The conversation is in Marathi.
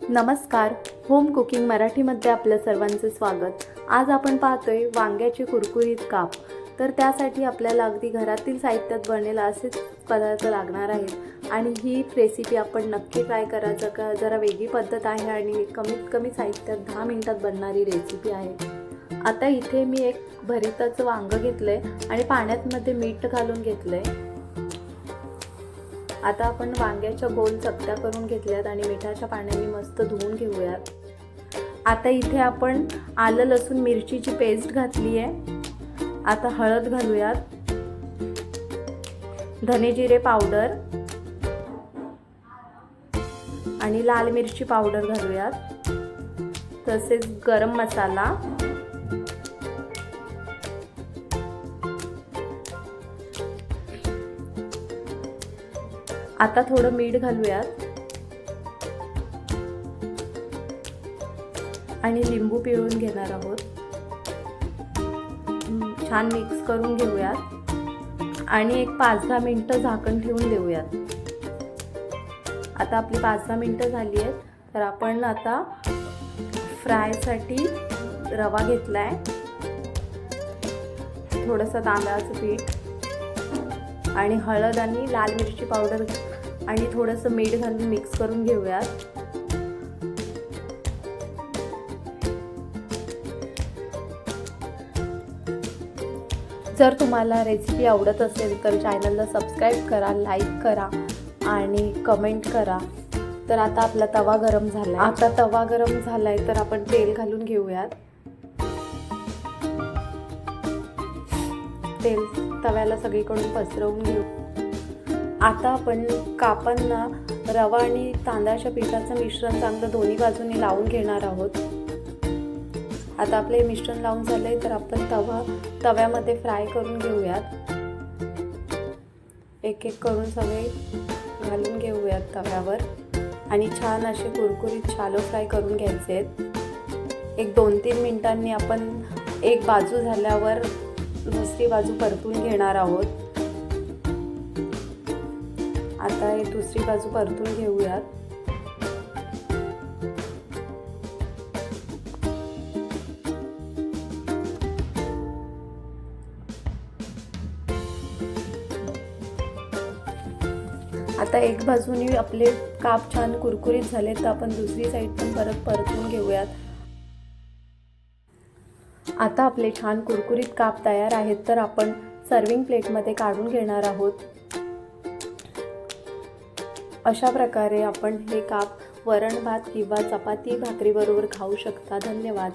नमस्कार. होम कुकिंग मराठीमध्ये आपलं सर्वांचं स्वागत. आज आपण पाहतोय वांग्याचे कुरकुरीत काप. तर त्यासाठी आपल्याला अगदी घरातील साहित्यात बनेल असेच पदार्थ लागणार आहेत आणि ही रेसिपी आपण नक्की ट्राय करायचं का. जरा वेगळी पद्धत आहे आणि कमीत कमी साहित्यात 10 मिनिटात बनणारी रेसिपी आहे. आता इथे मी एक भरीताचं वांगं घेतलंय आणि पाण्यामध्ये मीठ घालून घेतलंय. आता आपण वांग्याच्या गोल चकत्या करून घेतल्यात आणि मिठाच्या पाण्याने मस्त धुवून घेऊयात. आता इथे आपण आलं लसूण मिरचीची पेस्ट घातली आहे. आता हळद घालूयात, धने जिरे पावडर आणि लाल मिरची पावडर घालूयात, तसेच गरम मसाला, आता थोडं मीठ घालूयात आणि लिंबू पिळून घेणार आहोत. छान मिक्स करून घेऊयात आणि एक 5-10 मिनिटं झाकण ठेवून देऊयात. आता आपली 5-10 मिनिटं झाली आहेत. तर आपण आता फ्रायसाठी रवा घेतलाय, थोडंसं तांदळाचं पीठ आणि हळद आणि लाल मिरची पावडर आणि थोडंसं मीठ घालून मिक्स करून घेऊयात. जर तुम्हाला रेसिपी आवडत असेल तर चॅनलला सबस्क्राईब करा, लाईक करा आणि कमेंट करा. तर आता आपला तवा गरम झाला. आता तवा गरम झालाय तर आपण तेल घालून घेऊयात. तेल तव्याला सगळीकडून पसरवून घेऊ. आता आपण कापांना रवा आणि तांदळाच्या पिठाचं मिश्रण चांगलं दोन्ही बाजूनी लावून घेणार आहोत. आता आपले मिश्रण लावून झालंय तर आपण तव्यामध्ये फ्राय करून घेऊयात. एक एक करून सगळे घालून घेऊयात तव्यावर आणि छान असे कुरकुरीत शालो फ्राय करून घ्यायचे आहेत. एक 2-3 मिनिटांनी आपण एक बाजू झाल्यावर दुसरी बाजू परतून घेणार आहोत. आता हे दुसरी बाजू परतून घेऊयात. आता एक बाजूने आपले काप छान कुरकुरीत झाले तर आपण दुसरी साईड पण परतून घेऊयात. आता आपले छान कुरकुरीत काप तयार आहेत तर आपण सर्विंग प्लेटमध्ये काढून घेणार आहोत. अशा प्रकारे आपण हे काप वरण भात किंवा चपाती भाकरी बरोबर खाऊ शकता. धन्यवाद.